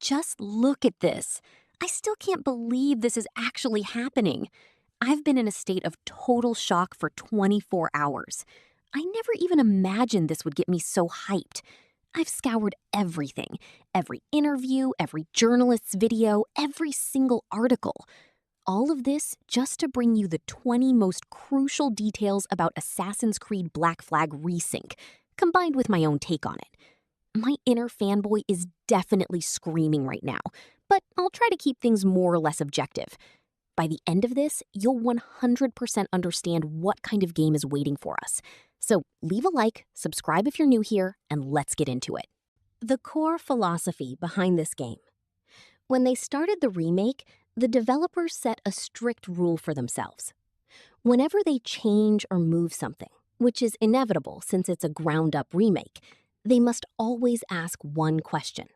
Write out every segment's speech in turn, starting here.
Just look at this. I still can't believe this is actually happening. I've been in a state of total shock for 24 hours. I never even imagined this would get me so hyped. I've scoured everything, every interview, every journalist's video, every single article. All of this just to bring you the 20 most crucial details about Assassin's Creed Black Flag Resynced, combined with my own take on it. My inner fanboy is definitely screaming right now, but I'll try to keep things more or less objective. By the end of this, you'll 100% understand what kind of game is waiting for us. So leave a like, subscribe if you're new here, and let's get into it. The core philosophy behind this game. When they started the remake, the developers set a strict rule for themselves. Whenever they change or move something, which is inevitable since it's a ground-up remake, they must always ask one question.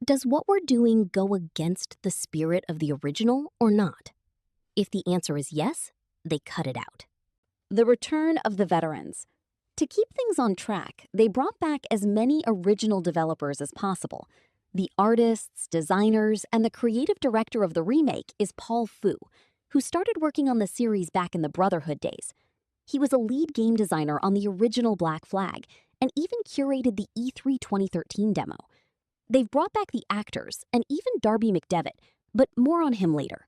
Does what we're doing go against the spirit of the original or not? If the answer is yes, they cut it out. The return of the veterans. To keep things on track, they brought back as many original developers as possible. The artists, designers, and the creative director of the remake is Paul Fu, who started working on the series back in the Brotherhood days. He was a lead game designer on the original Black Flag and even curated the E3 2013 demo. They've brought back the actors and even Darby McDevitt, but more on him later.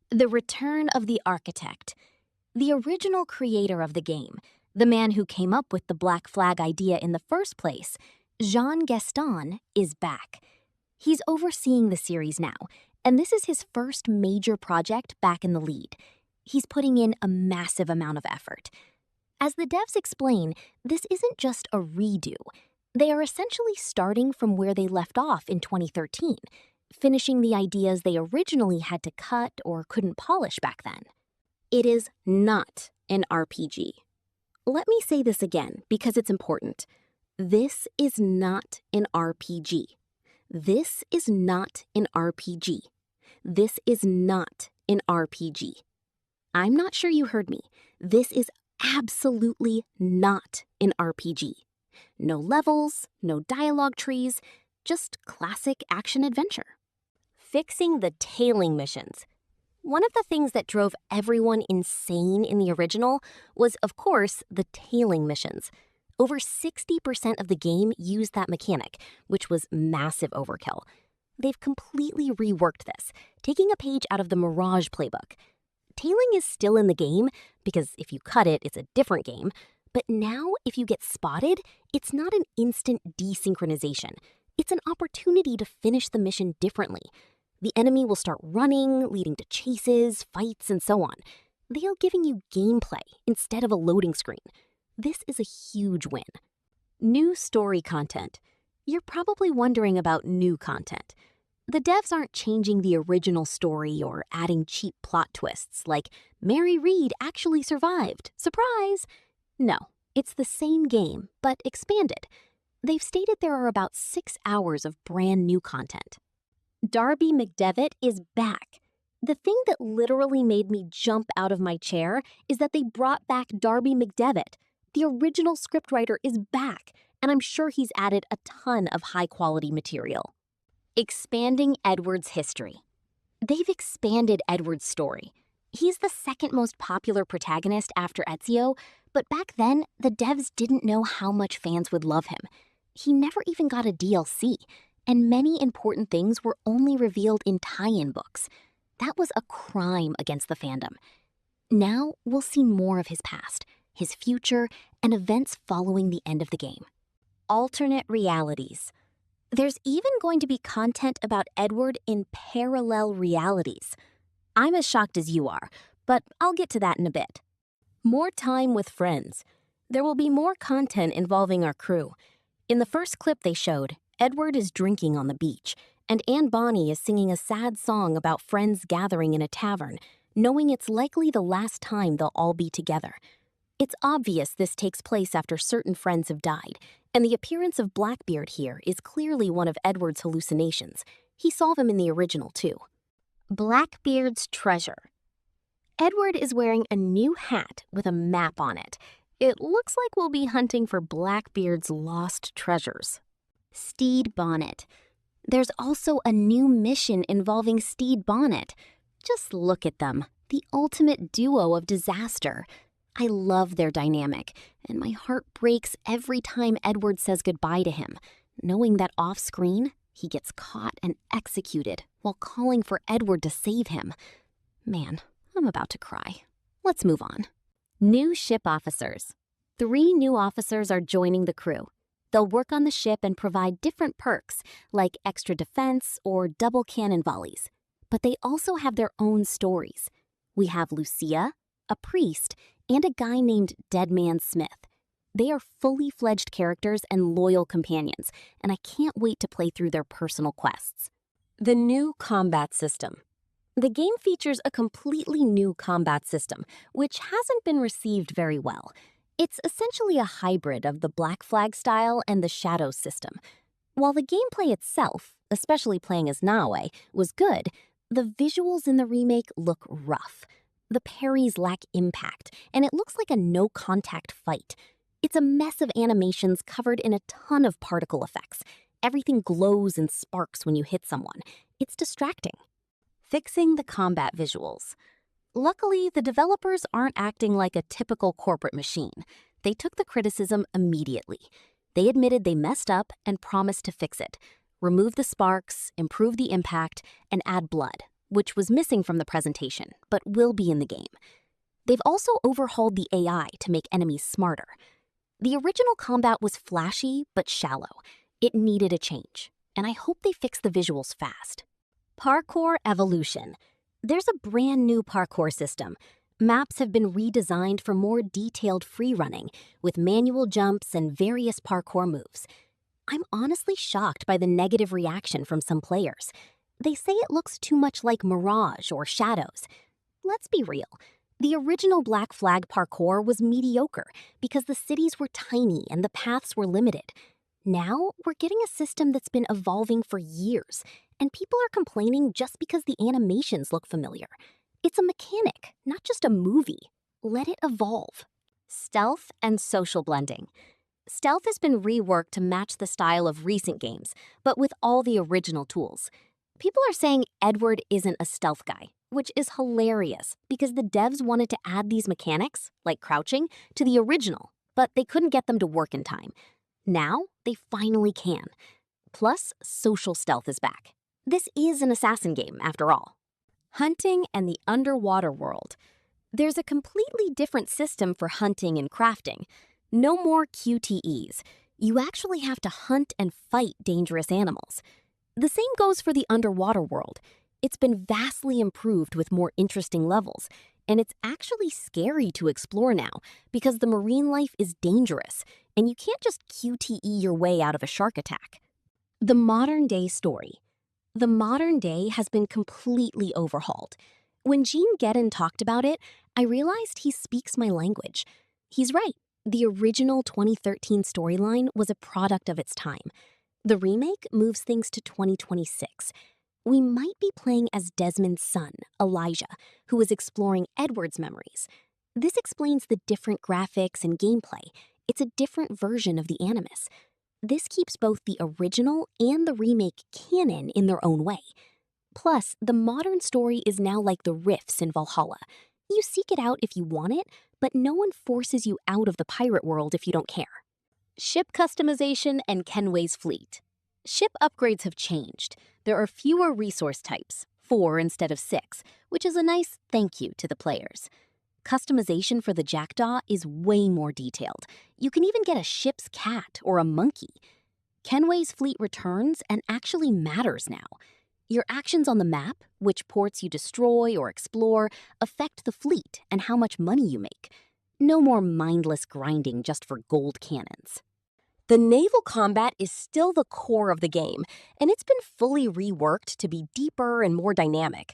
The return of the architect. The original creator of the game, the man who came up with the Black Flag idea in the first place, Jean Gaston, is back. He's overseeing the series now, and this is his first major project back in the lead. He's putting in a massive amount of effort. As the devs explain, this isn't just a redo. They are essentially starting from where they left off in 2013, finishing the ideas they originally had to cut or couldn't polish back then. It is not an RPG. Let me say this again because it's important. This is not an RPG. This is not an RPG. This is not an RPG. I'm not sure you heard me. This is absolutely not an RPG. No levels, no dialogue trees, just classic action-adventure. Fixing the tailing missions. One of the things that drove everyone insane in the original was, of course, the tailing missions. Over 60% of the game used that mechanic, which was massive overkill. They've completely reworked this, taking a page out of the Mirage playbook. Tailing is still in the game, because if you cut it, it's a different game. But now, if you get spotted, it's not an instant desynchronization. It's an opportunity to finish the mission differently. The enemy will start running, leading to chases, fights, and so on. They are giving you gameplay instead of a loading screen. This is a huge win. New story content. You're probably wondering about new content. The devs aren't changing the original story or adding cheap plot twists like Mary Read actually survived. Surprise! No, it's the same game, but expanded. They've stated there are about 6 hours of brand new content. Darby McDevitt is back. The thing that literally made me jump out of my chair is that they brought back Darby McDevitt. The original scriptwriter is back, and I'm sure he's added a ton of high-quality material. Expanding Edward's history. They've expanded Edward's story. He's the second most popular protagonist after Ezio, but back then, the devs didn't know how much fans would love him. He never even got a DLC, and many important things were only revealed in tie-in books. That was a crime against the fandom. Now, we'll see more of his past, his future, and events following the end of the game. Alternate realities. There's even going to be content about Edward in parallel realities. I'm as shocked as you are, but I'll get to that in a bit. More time with friends. There will be more content involving our crew. In the first clip they showed, Edward is drinking on the beach, and Anne Bonny is singing a sad song about friends gathering in a tavern, knowing it's likely the last time they'll all be together. It's obvious this takes place after certain friends have died, and the appearance of Blackbeard here is clearly one of Edward's hallucinations. He saw them in the original, too. Blackbeard's treasure. Edward is wearing a new hat with a map on it. It looks like we'll be hunting for Blackbeard's lost treasures. Steed bonnet. There's also a new mission involving Steed Bonnet. Just look at them, the ultimate duo of disaster. I love their dynamic, and my heart breaks every time Edward says goodbye to him, knowing that off-screen, he gets caught and executed while calling for Edward to save him. Man, I'm about to cry. Let's move on. New ship officers. 3 new officers are joining the crew. They'll work on the ship and provide different perks, like extra defense or double cannon volleys. But they also have their own stories. We have Lucia, a priest, and a guy named Deadman Smith. They are fully fledged characters and loyal companions, and I can't wait to play through their personal quests. The new combat system. The game features a completely new combat system, which hasn't been received very well. It's essentially a hybrid of the Black Flag style and the Shadows system. While the gameplay itself, especially playing as Naoe, was good, the visuals in the remake look rough. The parries lack impact, and it looks like a no-contact fight. It's a mess of animations covered in a ton of particle effects. Everything glows and sparks when you hit someone. It's distracting. Fixing the combat visuals. Luckily, the developers aren't acting like a typical corporate machine. They took the criticism immediately. They admitted they messed up and promised to fix it. Remove the sparks, improve the impact, and add blood, which was missing from the presentation, but will be in the game. They've also overhauled the AI to make enemies smarter. The original combat was flashy but shallow. It needed a change, and I hope they fix the visuals fast. Parkour evolution. There's a brand new parkour system. Maps have been redesigned for more detailed free running, with manual jumps and various parkour moves. I'm honestly shocked by the negative reaction from some players. They say it looks too much like Mirage or Shadows. Let's be real. The original Black Flag parkour was mediocre because the cities were tiny and the paths were limited. Now, we're getting a system that's been evolving for years, and people are complaining just because the animations look familiar. It's a mechanic, not just a movie. Let it evolve. Stealth and social blending. Stealth has been reworked to match the style of recent games, but with all the original tools. People are saying Edward isn't a stealth guy, which is hilarious because the devs wanted to add these mechanics, like crouching, to the original, but they couldn't get them to work in time. Now, they finally can. Plus, social stealth is back. This is an assassin game, after all. Hunting and the underwater world. There's a completely different system for hunting and crafting. No more QTEs. You actually have to hunt and fight dangerous animals. The same goes for the underwater world. It's been vastly improved with more interesting levels, and it's actually scary to explore now because the marine life is dangerous, and you can't just QTE your way out of a shark attack. The modern day story. The modern day has been completely overhauled. When Gene Gedden talked about it, I realized he speaks my language. He's right. The original 2013 storyline was a product of its time. The remake moves things to 2026. We might be playing as Desmond's son, Elijah, who is exploring Edward's memories. This explains the different graphics and gameplay. It's a different version of the Animus. This keeps both the original and the remake canon in their own way. Plus, the modern story is now like the Rifts in Valhalla. You seek it out if you want it, but no one forces you out of the pirate world if you don't care. Ship customization and Kenway's fleet. Ship upgrades have changed. There are fewer resource types, 4 instead of 6, which is a nice thank you to the players. Customization for the Jackdaw is way more detailed. You can even get a ship's cat or a monkey. Kenway's fleet returns and actually matters now. Your actions on the map, which ports you destroy or explore, affect the fleet and how much money you make. No more mindless grinding just for gold cannons. The naval combat is still the core of the game, and it's been fully reworked to be deeper and more dynamic.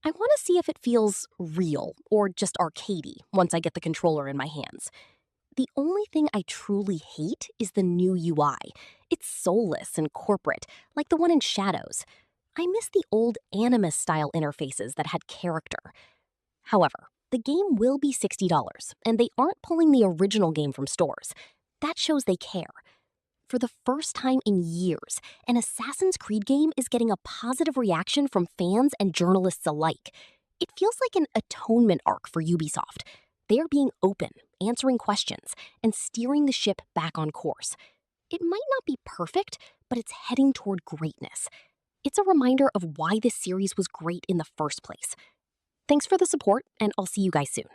I want to see if it feels real or just arcadey once I get the controller in my hands. The only thing I truly hate is the new UI. It's soulless and corporate, like the one in Shadows. I miss the old Animus-style interfaces that had character. However, the game will be $60, and they aren't pulling the original game from stores. That shows they care. For the first time in years, an Assassin's Creed game is getting a positive reaction from fans and journalists alike. It feels like an atonement arc for Ubisoft. They are being open, answering questions, and steering the ship back on course. It might not be perfect, but it's heading toward greatness. It's a reminder of why this series was great in the first place. Thanks for the support, and I'll see you guys soon.